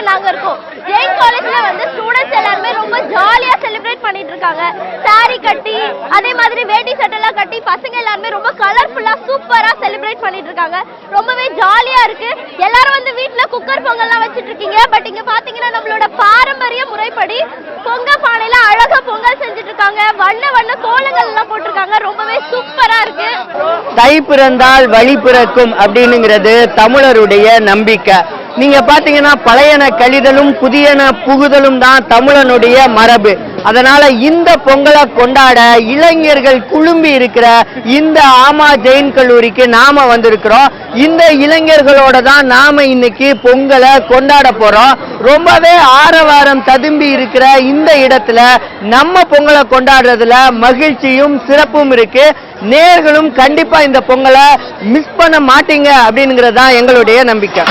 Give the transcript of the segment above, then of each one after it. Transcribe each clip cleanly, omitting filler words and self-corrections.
நாங்க இருக்கோம். ஜெயின் காலேஜ்ல வந்து ஸ்டூடெண்ட்ஸ் எல்லாருமே ரொம்ப ஜாலியா செலிப்ரேட் பண்ணிட்டு இருக்காங்க. சாரி கட்டி அதே மாதிரி வேட்டி சட்டெல்லாம் கட்டி பசங்க எல்லாருமே ரொம்ப கலர்ஃபுல்லா சூப்பரா செலிப்ரேட் பண்ணிட்டு இருக்காங்க. ரொம்பவே ஜாலியா இருக்கு. எல்லாரும் வந்து வீட்ல குக்கர் பொங்கல்லாம் வச்சிட்டு இருக்கீங்க. பட் இங்க பாத்தீங்கன்னா நம்மளோட பாரம்பரிய முறைப்படி பொங்க பானையில அழகா பொங்கல் செஞ்சுட்டு இருக்காங்க. வண்ண வண்ண கோலங்கள் எல்லாம் போட்டிருக்காங்க. ரொம்பவே சூப்பரா இருக்கு. தை பிறந்தால் வழி பிறக்கும் அப்படின்னுங்கிறது தமிழருடைய நம்பிக்கை. நீங்க பாத்தீங்கன்னா பழையன கழிதலும் புதியன புகுதலும் தான் தமிழனுடைய மரபு. அதனால இந்த பொங்கலை கொண்டாட இளைஞர்கள் குழும்பி இருக்கிற இந்த ஆமா ஜெயின் கல்லூரிக்கு நாம வந்திருக்கிறோம். இந்த இளைஞர்களோட தான் நாம இன்னைக்கு பொங்கலை கொண்டாட போறோம். ரொம்பவே ஆரவாரம் ததும்பி இருக்கிற இந்த இடத்துல நம்ம பொங்கலை கொண்டாடுறதுல மகிழ்ச்சியும் சிறப்பும் இருக்கு. நேர்களும் கண்டிப்பா இந்த பொங்கலை மிஸ் பண்ண மாட்டீங்க அப்படிங்கிறது தான் எங்களுடைய நம்பிக்கை.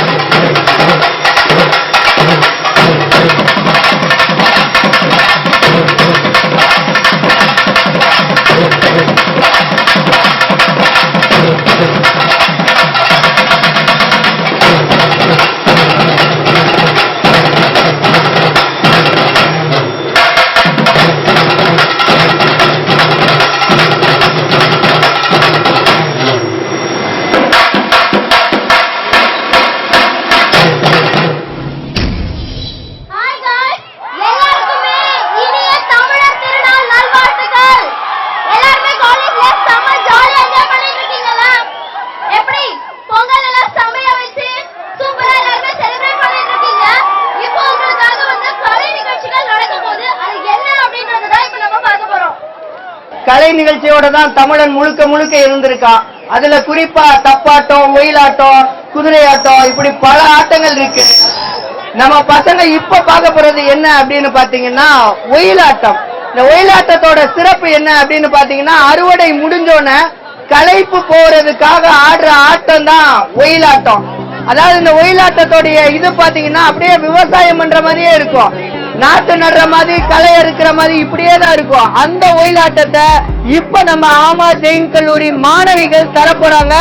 கலை நிகழ்ச்சியோட தான் தமிழன் முழுக்க முழுக்க இருந்திருக்கான். அதுல குறிப்பா தப்பாட்டம், ஒயிலாட்டம், குதிரை ஆட்டம், இப்படி பல ஆட்டங்கள் இருக்கு. நம்ம பசங்க இப்ப பார்க்க போறது என்ன அப்படின்னு பாத்தீங்கன்னா ஒயிலாட்டம். இந்த ஒயிலாட்டத்தோட சிறப்பு என்ன அப்படின்னு பாத்தீங்கன்னா அறுவடை முடிஞ்சோன்னு களைப்பு போறதுக்காக ஆடுற ஆட்டம் தான் ஒயிலாட்டம். அதாவது இந்த ஒயிலாட்டத்தோடைய இது பாத்தீங்கன்னா அப்படியே விவசாயம் பண்ற மாதிரியே இருக்கும். நாட்டு நடுற மாதிரி களை இருக்கிற மாதிரி இப்படியே தான் இருக்கும். அந்த ஒயிலாட்டத்தை இப்ப நம்ம ஆமா ஜெயின் கல்லூரி மாணவிகள் தரப்போறாங்க.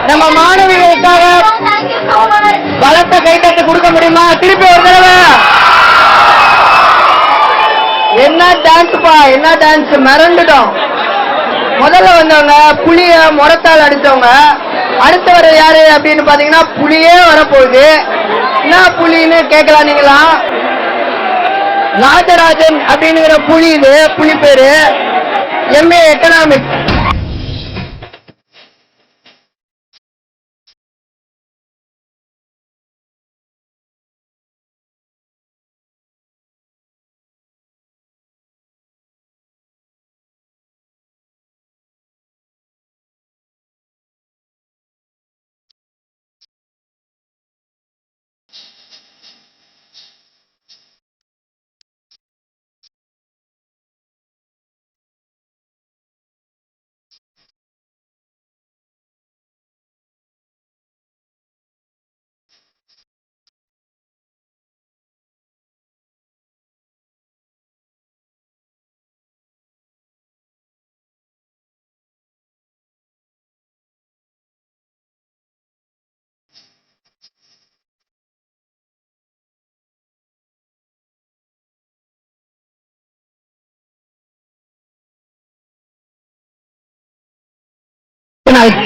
நம்ம மாணவிகளுக்காக பலத்த கைத்தட்டு கொடுக்க முடியுமா? திருப்பி ஒரு தடவை அப்பா என்ன டான்ஸ் மிரண்டுட்டோம். முதல்ல வந்தவங்க புலிய முரத்தால் அடிச்சவங்க. அடுத்தவர் யாரு அப்படின்னு பாத்தீங்கன்னா புலியே வரப்போகுது. என்ன புலின்னு கேட்கலாம் நீங்களா? ராஜராஜன் அப்படிங்கிற புலி. இது புலி பேரு. MA economics.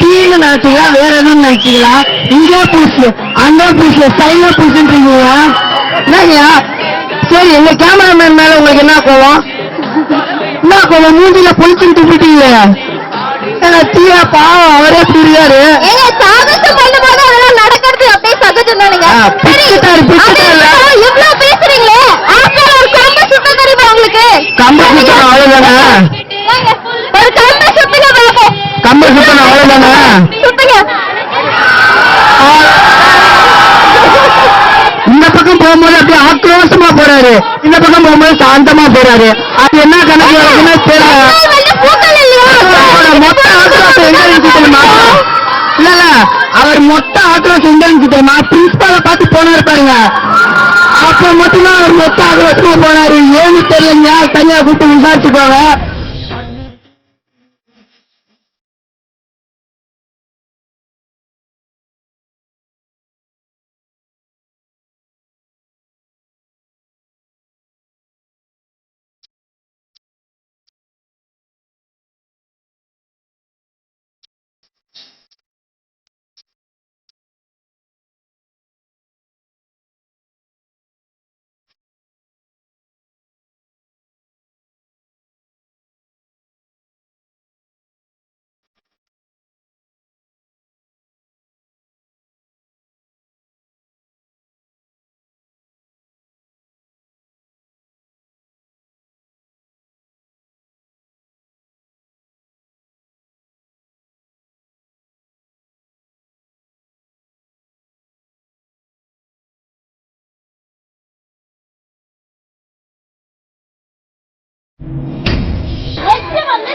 டீன்னு நினைச்சீங்களா, வேற எதுவும் நினைச்சீங்களா? இங்கே பூசு அங்கே பூசு சைட்ல பூசுன்றீங்களா? என்னங்கய்யா? சரி, எங்க கேமராமேன் மேல உங்களுக்கு என்ன கோவம்? என்ன கோவம்? மூஞ்சில பொழிச்சுக்கிட்டு போயிட்டீங்க. தீயா பாவம், அவரே புரியாரு. நடக்கிறது அப்படியே சகஜம் தானுங்க. இவ்வளவு பேசுறீங்களே, ஒரு கம்ப சுத்த தெரியுமா உங்களுக்கு? கம்ப சுத்தம் அவ்வளவுதானே? ஒரு கம்ப சுத்துங்க பாப்போம். கம்ப சுத்தம் அவ்வளவுதானே? சுத்துங்க. இந்த பக்கம் போகும்போது அப்படியே ஆக்ரோஷமா போறாரு, இந்த பக்கம் போகும்போது சாந்தமா போறாரு. அது என்ன கணக்கு இருக்குன்னு தெரியல. மொத்த ஆக்ரோஷம் எங்க இருக்கு தெரியுமா? இல்ல இல்ல, அவர் மொத்த ஆக்ரோஷம் எங்க இருக்கு தெரியுமா? பிரின்சிபால பார்த்து போனாரு பாருங்க, அப்ப மட்டும்தான் அவர் மொத்த ஆக்ரோஷமா போனாரு. ஏன்னு தெரியலங்க, தனியா கூப்பிட்டு விசாரிச்சுக்கோங்க.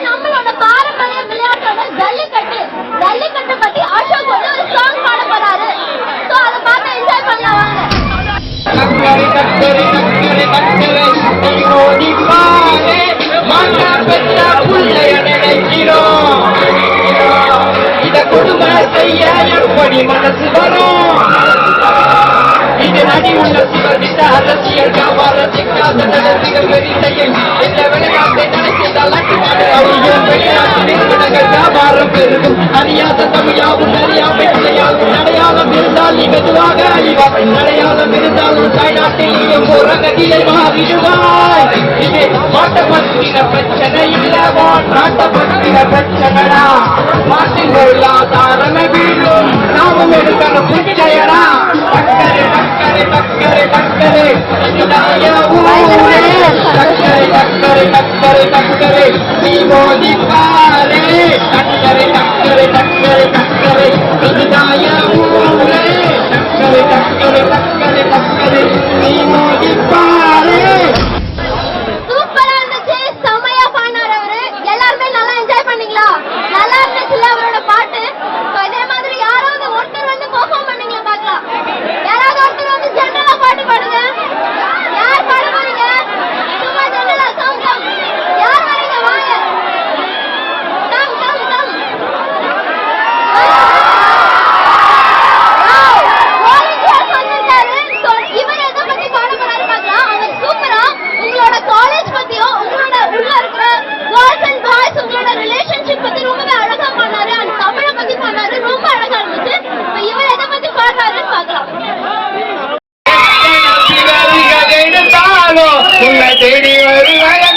நம்மளோட பாரம்பரிய விளையாட்டோட ஜல்லிக்கட்டு. ஜல்லிக்கட்டு பத்தி அசோக் வந்து ஒரு சாங் பாட போறாரு. சோ அதை பார்த்து என்ஜாய் பண்ணலாம் வாங்க. இத கொடுமை செய்ய எப்படி மனசு வரும்? இது நடி உள்ள சிவர்விட்ட அரசியல் வியாபார சிக்காத நடத்திகள் வெறிசையில் இந்த விளையாட்டை நடத்தினால் வெளிநாட்டு நிறுவனங்கள் வியாபாரம் பெருகும். அறியாத தமிழாவும் அறியாமை பிள்ளையாவும் அடையாளம் இருந்தால் நீ மெதுவாக அறிவார். அடையாளம் இருந்தாலும் தாய்நாட்டில் நீயும் ஒரு கதியை மாறிடுவாய். இது மாட்ட பற்றின பிரச்சனை இல்லவா, நாட்ட பற்றின பிரச்சனைடா. நாட்டின் பொருளாதாரமே வீழும், நாமும் எடுக்கணும் பிச்சையடா. டக்கரை டக்கரை டக்கரை டக்கரை இதாய ஊரே. டக்கரை டக்கரை டக்கரை டக்கரை நீ மோதி பாரே. டக்கரை டக்கரை டக்கரை டக்கரை இதாய ஊரே. டக்கரை டக்கரை டக்கரை டக்கரை நீ மோதி பாரே. சூப்பரா இருந்துச்சு, செமையா பாடினார் அவரு. எல்லாருமே நல்லா என்ஜாய் பண்ணீங்களா? நல்லா இருந்துச்சுல்ல அவரோட பாட்டு? இதே மாதிரி யாராவது ஒருத்தர் வந்து பெர்ஃபார்ம் பண்ணீங்களா பார்க்கலாம். யாராவது ஒருத்தர் வந்து ஜெனரலா பாட்டு பாடுங்க. யார் பாட போறீங்க? சும்மா ஜெனரலா கம் கம். யார் வரீங்க? வாங்க. Come come come. Wow, volunteers வந்திருக்காரு. வருவாரோ உன்னை தேடி வருவாரோ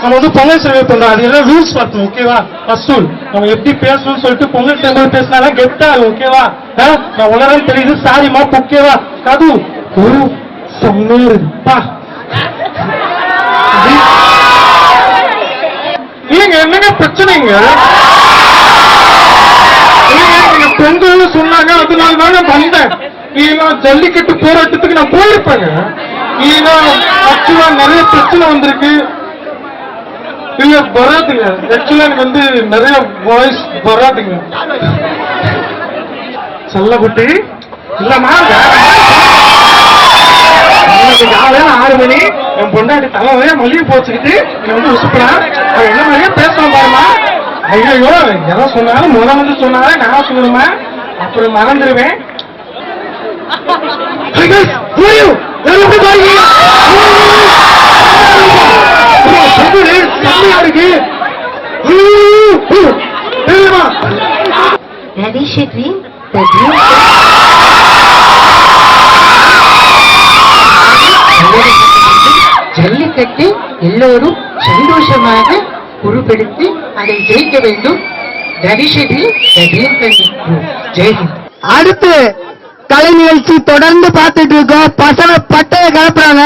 நம்ம பொங்கல் செலிப்ரேட் பண்றோம். அது எல்லாம் ரூல்ஸ் பார்த்தோம். ஓகேவா? ஃபர்ஸ்ட் நம்ம எப்படி பேசணும்னு சொல்லிட்டு பொங்கல் டைம் பேசினாலும் கெட்டா ஓகேவா? நான் உலகம் தெரியுது சாரிமா. ஓகேவா? கது ஒரு சொன்னேருப்பா நீங்க என்னங்க பிரச்சனைங்க? பொங்கல்னு சொன்னாங்க, அதனால தானே வந்தேன். ஜல்லிக்கட்டு போராட்டத்துக்கு நான் போயிருப்பேங்க. நிறைய பிரச்சனை வந்திருக்கு. இல்ல வராதுங்க. ஆக்சுவலா எனக்கு வந்து நிறைய வாய்ஸ் வராதுங்க. செல்லக்குட்டி இல்லம்மா, காலையில 6 மணி என் பொண்டாட்டி தலைவரையா மல்லிகை போச்சுக்கிட்டு என்ன வந்து உசுப்பலாம். அவன் என்ன மாதிரியே பேசலாம் பாருமா. ஐயோ எதை சொன்னாலும் வந்து சொன்னாலும் நான் சொல்லணுமா, அப்புறம் மறந்துடுவேன். ஜல்லிக்கட்டு எல்லோரும் சந்தோஷமாக உருப்பெடுத்து அதை ஜெயிக்க வேண்டும். அடுத்து கலை நிகழ்ச்சி தொடர்ந்து பார்த்துட்டு இருக்கோம். பசங்க பட்டையை கலப்புறாங்க.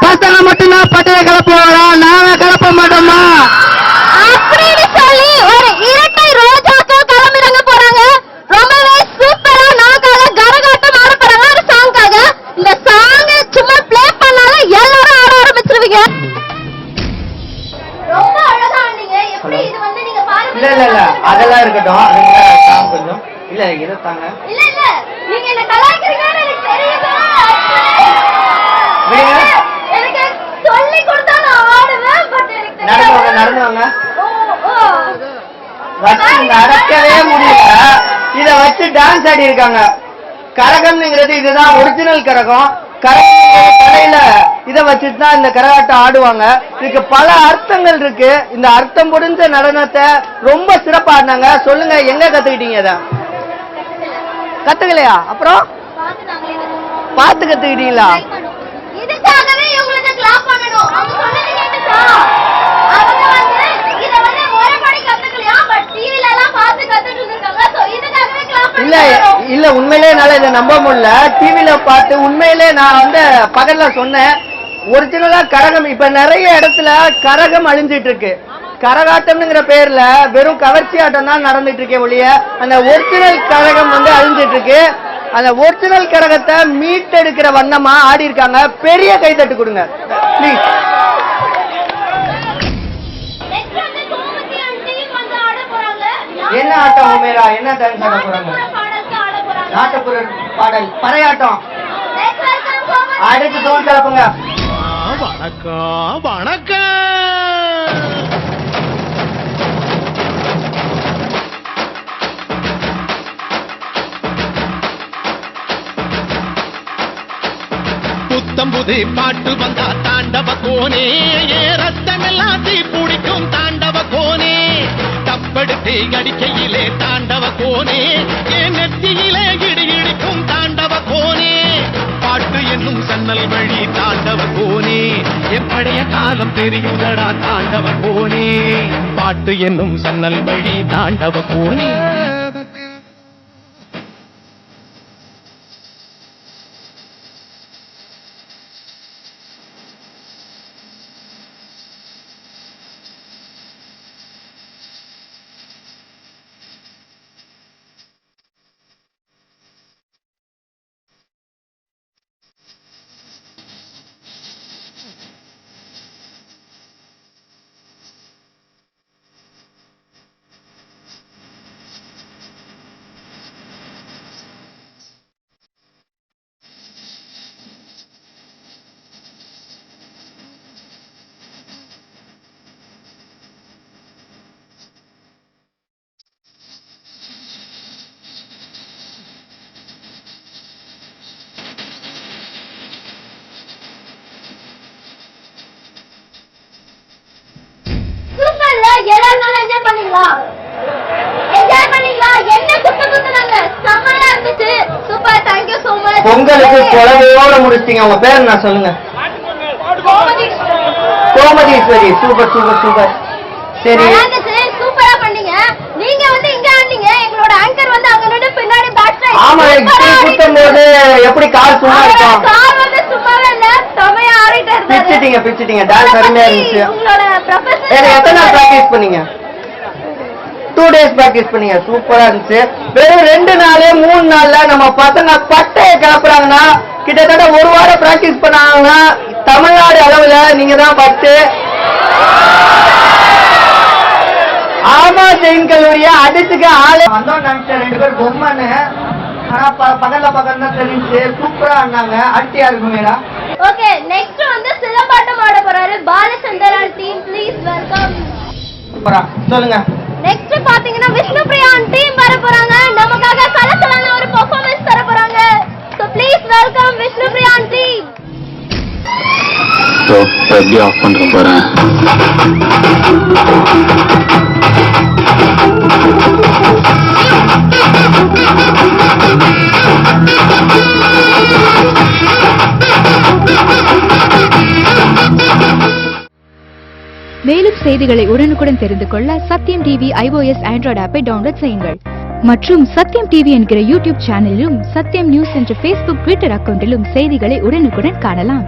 பசங்க மட்டும்தான் பட்டையை கலப்புவாங்களா? நாங்க கலப்ப மாட்டோமா அப்படின்னு சொல்லி ஒரு இரட்டை ரோஜாக்கள் கிளம்பிறங்க போறாங்க. ரொம்பவே சூப்பரா நாக்கால கரகாட்டம் ஆட போறாங்க. ஒரு சாங்காக இந்த சாங் சும்மா பிளே பண்ணாலும் எல்லாரும் ஆட ஆரம்பிச்சிருவீங்க. ரொம்ப அழகா ஆடுனீங்க. எப்படி இது வந்து நீங்க பாருங்க. இல்ல அதெல்லாம் இருக்கட்டும். கொஞ்சம் இல்ல இருத்தாங்க. இல்ல நீங்க என்ன கலாய்க்கிறீங்கன்னு எனக்கு தெரியுது. எனக்கு சொல்லி கொடுத்தா நான் ஆடுவேன். பட் எனக்கு நடந்து வாங்க. வச்சு நடக்கவே முடியல. இத வச்சு டான்ஸ் ஆடி இருக்காங்க. கரகம்ங்கிறது இதுதான் ஒரிஜினல் கரகம். கடையில இதை வச்சுட்டு தான் இந்த கரகாட்டம் ஆடுவாங்க. இதுக்கு பல அர்த்தங்கள் இருக்கு. இந்த அர்த்தம் புரிஞ்ச நடனத்தை ரொம்ப சிறப்பா ஆடினாங்க. சொல்லுங்க, எங்க கத்துக்கிட்டீங்க? இத கத்துக்கலையா? அப்புறம் பார்த்து கத்துக்கிட்டீங்களா? இதுக்காகவே இவங்களுக்கு கிளாப் பண்ணனும். அவங்க சொன்னது கேட்டுச்சா? அவங்க வந்து இத வந்து ஒருபடி கத்துக்கலையா, பட் டிவில எல்லாம் பார்த்து கத்துட்டு இருக்காங்க. சோ இதுக்காகவே கிளாப் பண்ணனும். இல்ல உண்மையிலேயே என்னால இதை நம்ப முடியல. டிவில பார்த்து உண்மையிலே நான் வந்து பகல்ல சொன்னேன். ஒரிஜினலா கரகம் இப்ப நிறைய இடத்துல கரகம் அழிஞ்சிட்டு இருக்கு. கரகாட்டம்ங்கிற பேர்ல வெறும் கவர்ச்சி ஆட்டம் தான் நடந்துட்டு இருக்கே ஒழிய அந்த ஒரிஜினல் கரகம் வந்து அழிஞ்சிட்டு இருக்கு. அந்த ஒரிஜினல் கரகத்தை மீட்டெடுக்கிற வண்ணமா ஆடி இருக்காங்க. பெரிய கைதட்டு கொடுங்க ப்ளீஸ். என்ன ஆட்டம் உமேரா, என்ன டான்ஸ் ஆட போறாங்க? பாடலுக்கு ஆட போறாங்க. நாட்டுப்புற பாடல், பறையாட்டம். Let's welcome Komal. அடுத்து தோல் கலப்புங்க. வணக்கம் வணக்கம். புத்தம்புது பாட்டு வந்தா தாண்டவ கோனே, ரத்தமெல்லாம் தீ பிடிக்கும் தாண்டவ கோனே, தப்படுத்து அடிக்கையிலே தாண்டவ கோனே, என் நெத்தியிலே இடி இடிக்கும் தாண்டவ கோனே, பாட்டு என்னும் சன்னல் வழி தாண்டவ கோனே, எப்படைய காலம் தெரியுதடா தாண்டவ கோனே, பாட்டு என்னும் சன்னல் வழி தாண்டவ கோனே. சூப்பர்ல, எல்லாரும் நல்லா என்ஜாய் பண்ணீங்களா? என்ஜாய் பண்ணீங்களா? என்ன குத்துனாங்க, செமையா இருந்துச்சு. Super, thank you so much. பொங்கலுக்கு குலவையோட முடிச்சிட்டீங்க. உங்க பேர் என்ன சொல்லுங்க? கோமதீஸ்வரி. Super super super. சரி, சூப்பரா பண்ணீங்க. நீங்க வந்து இங்க ஆண்டீங்க, எங்களோட ஆங்கர் வந்து அங்க நின்னு பின்னாடி பேக் சைடு. ஆமா, குத்தும் போது எப்படி கால் சும்மா இருக்கும்? கால் வந்து சும்மாவே இல்ல, செமையா ஆடிட்டு இருந்தாரு. பிச்சிட்டீங்க. டான்ஸ் அருமையா இருந்துச்சு. உங்களோட ப்ரொஃபஷனல் சரி, எத்தனை நாள் பிராக்டிஸ் பண்ணீங்க? 2 days பிராக்டிஸ் பண்ணீங்க. சூப்பரா இருந்துச்சு. வெறும் 2 நாள் 3 நாள்ல நம்ம பசங்க பட்டைய கிளப்புறாங்கன்னா, கிட்டத்தட்ட 1 வாரம் பிராக்டிஸ் பண்ணாங்கன்னா தமிழ்நாடு அளவுல நீங்க தான் பட்டு. ஆமா, ஜெயின் கல்லூரியா அடிச்சுக்க ஆளு வந்தோம் நினைச்சேன். 2 பேர் பொம்மன்னு, ஆனா பகல்ல தான் தெரிஞ்சு சூப்பரா ஆடினாங்க. அடுத்து யாருக்கு மேடா? ஓகே, நெக்ஸ்ட் வந்து சிலம்பாட்டம் ஆட போறாரு பாலச்சந்திரன் டீம். Please welcome. சூப்பரா சொல்லுங்க. நெக்ஸ்ட் பாத்தீங்கன்னா விஷ்ணுபிரியா டீம் வர போறாங்க. நமக்காக கலக்கலான ஒரு பெர்ஃபார்மன்ஸ் தர போறாங்க. So please welcome Vishnupriya team. So எப்படி ஆஃப் பண்ற போறேன்? மேலும் செய்திகளை உடனுக்குடன் தெரிந்து கொள்ள சத்யம் டிவி iOS Android ஆப்பை டவுன்லோட் செய்யுங்கள். மற்றும் சத்யம் டிவி என்கிற யூடியூப் சேனலிலும் சத்யம் நியூஸ் என்ற Facebook ட்விட்டர் அக்கவுண்டிலும் செய்திகளை உடனுக்குடன் காணலாம்.